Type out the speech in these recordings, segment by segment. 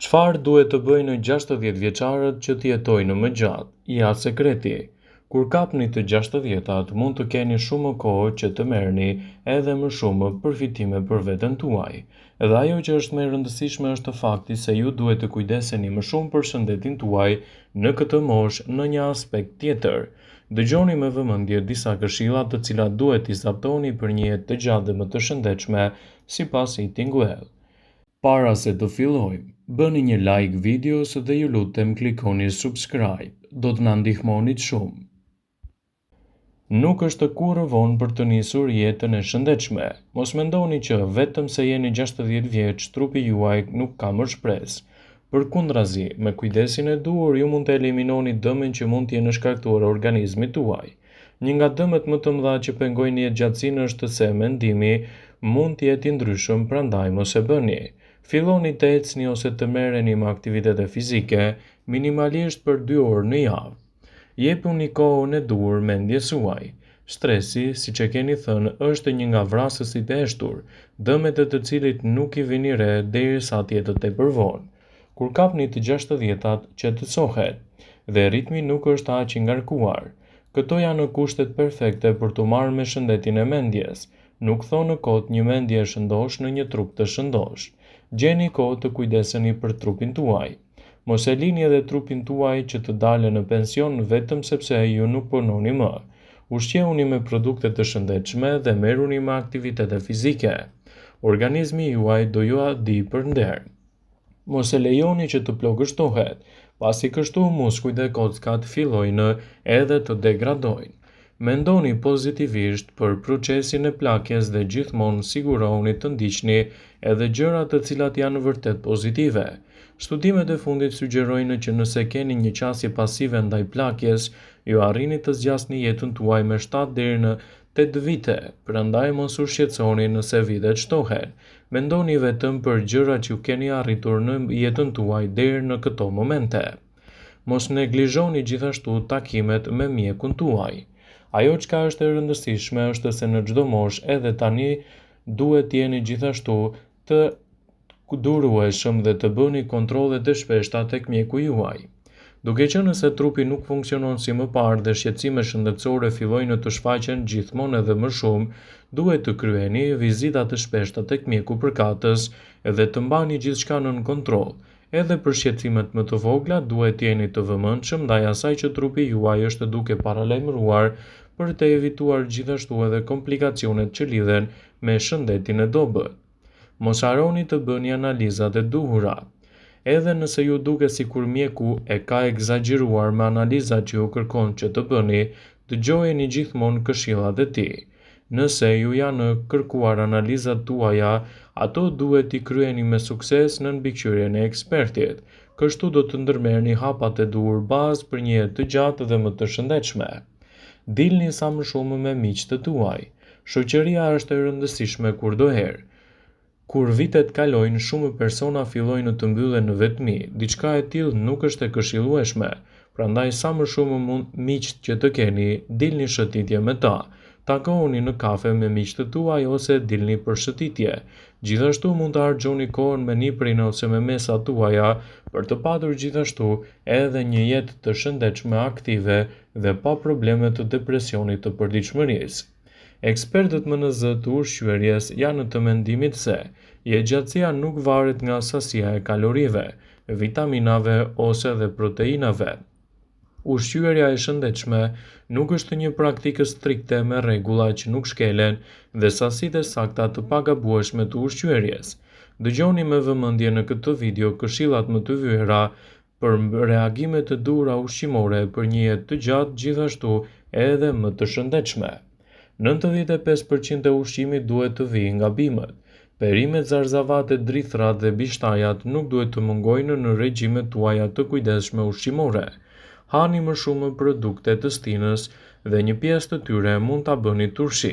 Çfarë duhet të bëjnë 60 vjeçarët që të jetojnë më gjatë? Ja sekreti. Kur kapni të 60-at, mund të keni shumë kohë që të merrni edhe më shumë përfitime për veten tuaj. Dhe ajo që është më e rëndësishme është fakti se ju duhet të kujdeseni më shumë për shëndetin tuaj në këtë moshë në një aspekt tjetër. Dëgjoni me vëmendje disa këshilla të cilat duhet t'i zbatoni për një jetë të gjatë dhe më të shëndetshme sipas Eating Well. Para se të fillojmë, bëni një like videos dhe ju lutem klikoni subscribe, do të na ndihmonit shumë. Nuk është kurrë vonë për të nisur jetën e shëndetshme. Mos mendoni që vetëm se jeni 60 vjeç, trupi juaj nuk ka më shpresë. Përkundrazi, me kujdesin e duhur ju mund të eliminoni dëmin që mund t'jenë shkaktuar organizmit tuaj. Një nga dëmet më të mëdha që pengojnë jetëgjatësinë është se mendimi mund të jetë i ndryshëm, prandaj mos e bëni. Filloni të ecni ose të merreni me aktivitete fizike minimalisht për 2 orë në javë. Jepuni kohën e duhur mendjes suaj. Stresi, siç e keni thënë, është një nga vrasësit e heshtur, dëmet e të cilit nuk i vini re derisa të jetë tepër vonë. Kur kapni të 60-at, qetësohet, dhe ritmi nuk është aq i ngarkuar. Këto janë kushtet perfekte për të marrë me shëndetin e mendjes. Nuk thonë kot një mendje e shëndosh në një trup të shëndosh. Gjeni kohë të kujdeseni për trupin tuaj. Mos e lini edhe trupin tuaj që të dalë në pension vetëm sepse ju nuk punoni më. Ushqehuni me produkte të shëndetshme dhe merruni me aktivitete fizike. Organizmi juaj do ju di për nder. Mos e lejoni që të plogështohet, pasi kështu muskujt dhe kockat fillojnë edhe të degradojnë. Mendoni pozitivisht për procesin e plakjes dhe gjithmonë sigurohuni të ndiqni edhe gjërat të cilat janë vërtet pozitive. Studimet e fundit sugjerojnë që nëse keni një qasje pasive ndaj plakjes, ju arrini të zgjasni jetën tuaj me 7 deri në 8 vite, prandaj mos u shqetësoni nëse vitet shtohen. Mendoni vetëm për gjërat që keni arritur në jetën tuaj deri në këto momente. Mos neglizhoni gjithashtu takimet me mjekun tuaj. Ajo çka është e rëndësishme është se në çdo moshë edhe tani duhet jeni gjithashtu të durueshëm dhe të bëni kontrolle të shpeshta tek mjeku juaj. Duke qenë se trupi nuk funksionon si më parë dhe shqetësimet shëndetësore fillojnë të shfaqen gjithmonë edhe më shumë, duhet të kryeni vizita të shpeshta tek mjeku përkatës dhe të mbani gjithçka nën kontroll. Edhe për shqetësimet më të vogla duhet jeni të vëmendshëm ndaj asaj që trupi juaj është duke paralajmëruar për të evituar gjithashtu edhe komplikacionet që lidhen me shëndetin e dobët. Mos harroni të bëni analizat e duhura. Edhe nëse ju duket sikur mjeku e ka egzageruar me analizat që ju kërkon që të bëni, dëgjojeni gjithmonë këshillat e tij. Nëse ju janë kërkuar analizat tuaja, ato duhet t'i kryeni me sukses në mbikëqyrjen e ekspertit. Kështu do të ndërmerrni hapat e duhur bazë për një jetë të gjatë dhe më të shëndetshme. Dilni sa më shumë me miqtë të tuaj. Shoqëria është e rëndësishme kudoherë. Kur vitet kalojnë, shumë persona fillojnë të mbyllen në vetmi. Diçka e tillë nuk është e këshillueshme. Prandaj sa më shumë miq që të keni, dilni shëtitje me ta. Takohuni në kafe me miqtë të tuaj ose dilni për shëtitje. Gjithashtu mund të harxhoni kohën me niprin ose me mesat tuaja për të patur gjithashtu edhe një jetë të shëndetshme, aktive dhe pa probleme të depresionit të përditshmërisë. Ekspertët MNZ të ushqyerjes janë të mendimit se jetëgjatësia nuk varet nga sasia e kalorive, vitaminave ose dhe proteinave. Ushqyerja e shëndetshme nuk është një praktikë strikte me rregulla që nuk shkelen dhe sasitë e sakta të pagabueshme të ushqyerjes. Dëgjoni me vëmendje në këtë video këshillat më të vëra për reagime të duhura ushqimore për një jetë të gjatë, gjithashtu edhe më të shëndetshme. 95% e ushqimit duhet të vijë nga bimët. Perimet zarzavate, drithrat dhe bishtajat nuk duhet të mungojnë në regjimet tuaja të kujdesshme ushqimore. Hani më shumë produkte të stinës dhe një pjesë të tyre mund ta bëni turshi.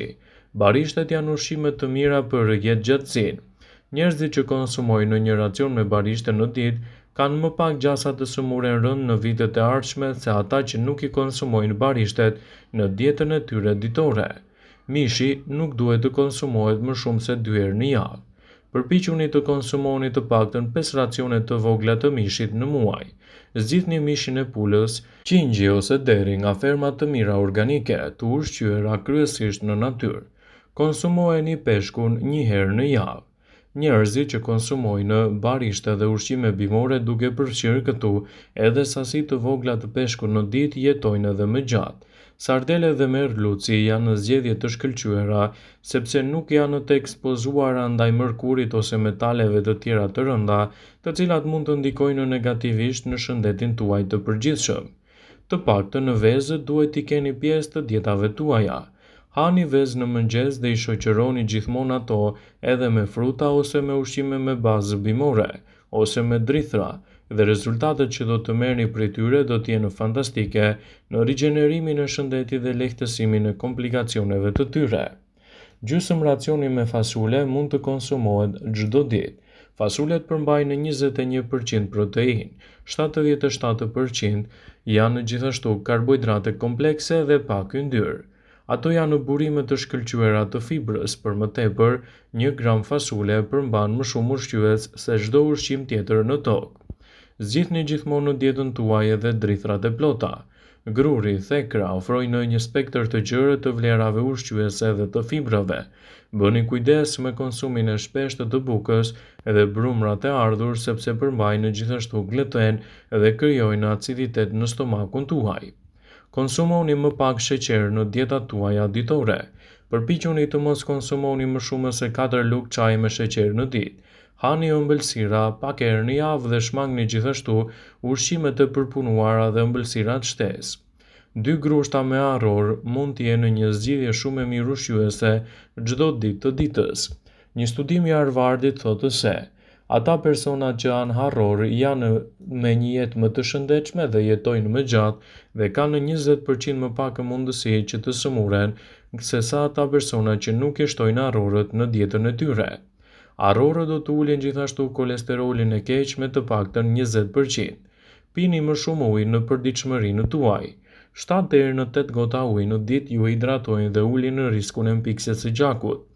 Barishtet janë ushqime të mira për jetëgjatësinë. Njerëzit që konsumojnë një racion me barishte në ditë kanë më pak gjasa të sëmurën rënd në vitet e ardhshme se ata që nuk i konsumojnë barishtet në dietën e tyre ditore. Mishi nuk duhet të konsumohet më shumë se 2 herë në javë. Përpiquni të konsumoni të paktën 5 racione të vogla të mishit në muaj. Zgjidhni mishin e pulës, qingji ose deri nga ferma të mira organike, të ushqyera kryesisht në natyrë. Konsumojeni peshkun një herë në javë. Njerëzit që konsumojnë barishte dhe ushqime bimore duke përfshirë këtu edhe sasi të vogla të peshkut në ditë jetojnë edhe më gjatë. Sardele dhe merluci janë zgjedhje të shkëlqyera sepse nuk janë të ekspozuara ndaj mërkurit ose metaleve të tjera të rënda, të cilat mund të ndikojnë negativisht në shëndetin tuaj të përgjithshëm. Të paktën në vezë duhet t'i keni pjesë të dietave tuaja. Hani vezë në mëngjes dhe i shoqëroni gjithmonë ato edhe me fruta ose me ushqime me bazë bimore, ose me drithra, dhe rezultatet që do të merrni prej tyre do të jenë fantastike në rigjenerimin e shëndetit dhe lehtësimin e komplikacioneve të tyre. Gjysmë racioni me fasule mund të konsumohet çdo ditë. Fasulet përmbajnë 21% proteinë, 77% janë gjithashtu karbohidrate komplekse dhe pak yndyrë. Ato janë burime të shkëlqyera të fibrës, për më tepër, 1 gram fasule përmban më shumë ushqyes se çdo ushqim tjetër në tokë. Zgjidhni gjithmonë në dietën tuaj edhe drithrat e plota. Gruri, thekra ofrojnë një spektër të gjerë të vlerave ushqyese dhe të fibrave. Bëni kujdes me konsumin e shpeshtë të bukës edhe brumrat e ardhur sepse përmbajnë gjithashtu gluten dhe krijojnë aciditet në stomakun tuaj. Konsumoni më pak sheqer në dietat tuaja ditore. Përpiquni të mos konsumoni më shumë se 4 lugë çaji me sheqer në ditë. Hani ëmbëlsira pak herë në javë dhe shmangni gjithashtu ushqime të përpunuara dhe ëmbëlsira të shtesë. 2 grushta me arror mund të jenë një zgjidhje shumë e mirë ushqyese çdo ditë të ditës. Një studim i Harvardit thotë se ata persona që han harror janë me një jetë më të shëndetshme dhe jetojnë më gjatë dhe kanë 20% më pak mundësi që të sëmuren se sa ata persona që nuk i shtojnë harrorët në dietën e tyre. Harrorët do të ulin gjithashtu kolesterolin e keq me të paktën 20%. Pini më shumë ujë në përditshmërinë tuaj. 7 deri në 8 gota ujë në ditë ju hidratojnë dhe ulin në riskun e mpiksjes së gjakut.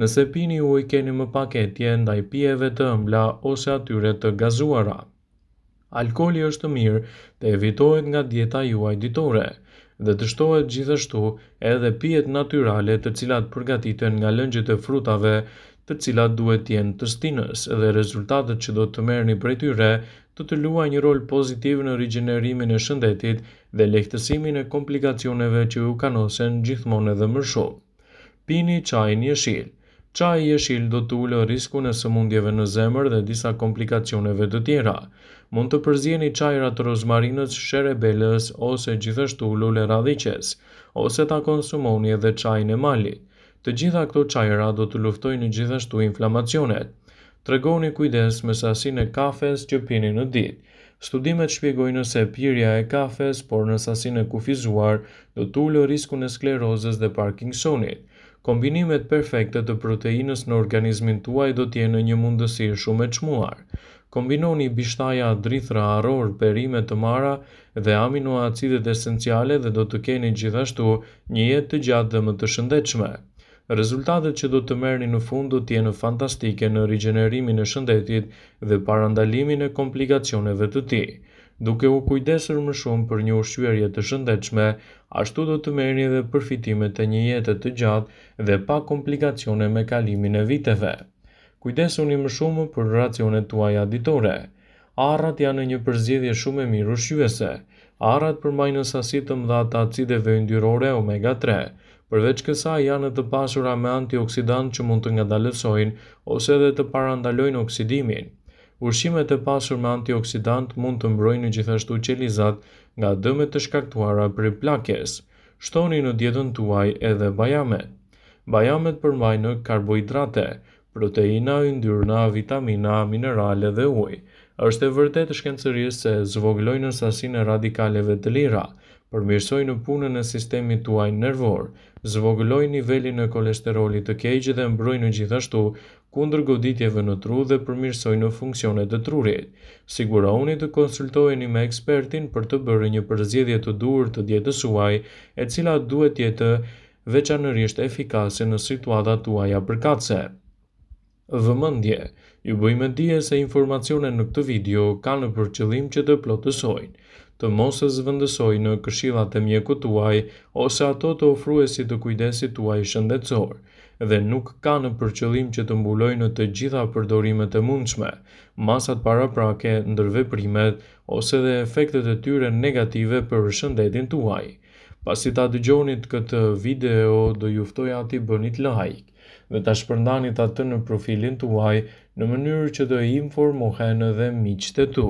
Nëse pini ujë keni më pak etje ndaj pijeve të ëmbla ose atyre të gazuara. Alkooli është mirë të evitohet nga dieta juaj ditore dhe të shtohet gjithashtu edhe pijet natyrale të cilat përgatiten nga lëngjet e frutave, të cilat duhet të jenë të stinës dhe rezultatet që do të merrni prej tyre do të luajnë një rol pozitiv në rigjenerimin e shëndetit dhe lehtësimin e komplikacioneve që ju kanosen gjithmonë edhe më shumë. Pini çajin jeshil. Çaji jeshil do të ulë riskun e sëmundjeve në zemër dhe disa komplikacioneve të tjera. Mund të përzieni çajra të rozmarinës, sherebelës ose gjithashtu lule radhiqes, ose ta konsumoni edhe çajin e malit. Të gjitha këto çajra do të luftojnë gjithashtu inflamacionet. Tregoni kujdes me sasinë e kafes që pini në ditë. Studimet shpjegojnë se pirja e kafes, por në sasinë e kufizuar, do të ulë riskun e sklerozës dhe Parkinsonit. Kombinimet perfekte të proteinës në organizmin tuaj do të jenë një mundësi shumë e çmuar. Kombinoni bishtaja, drithra, arror, perime të mara dhe aminoacidet esenciale dhe do të keni gjithashtu një jetë të gjatë dhe më të shëndetshme. Rezultatet që do të merrni në fund do të jenë fantastike në rigjenerimin e shëndetit dhe parandalimin e komplikacioneve të tij. Duke u kujdesur më shumë për një ushqyerje të shëndetshme, ashtu do të merrni edhe përfitimet e një jete të gjatë dhe pa komplikacione me kalimin e viteve. Kujdesuni më shumë për racionet tuaja ditore. Arrat janë një përzgjedhje shumë e mirë ushqyese. Arrat përmbajnë sasi të mëdha të acideve yndyrore omega 3. Përveç kësaj janë të pasura me antioksidant që mund të ngadalësojnë ose edhe të parandalojnë oksidimin. Ushqimet e pasur me antioksidant mund të mbrojnë gjithashtu qelizat nga dëmet të shkaktuara prej plakjes. Shtoni në dietën tuaj edhe bajamet. Bajamet përmbajnë karbohidrate, proteina, yndyrna, vitamina, minerale dhe ujë. Është e vërtetë shkencërisht se zvogëlojnë sasinë e radikaleve të lira, përmirësojnë punën e sistemit tuaj nervor, zvogëlojnë nivelin e kolesterolit të keq dhe mbrojnë gjithashtu kundër goditjeve në tru dhe përmirësojnë funksionet e trurit. Sigurohuni të konsultoheni me ekspertin për të bërë një përzgjedhje të duhur të dietës suaj, e cila duhet jetë veçanërisht efikase në situatat tuaja përkatëse. Vëmendje, ju bëjmë dije se informacionet në këtë video kanë për qëllim që të plotësojnë, të mos e zëvendësojnë këshillat e mjekut tuaj ose ato të ofruesit të kujdesit tuaj shëndetësor, dhe nuk kanë për qëllim që të mbulojnë të gjitha përdorimet e mundshme, masat paraprake, ndërveprimet ose dhe efektet e tyre negative për shëndetin tuaj. Pasi ta dëgjonit këtë video, do ju ftoja t'i bënit like dhe ta shpërndanit atë në profilin tuaj në mënyrë që të informohen edhe miqtë e tu.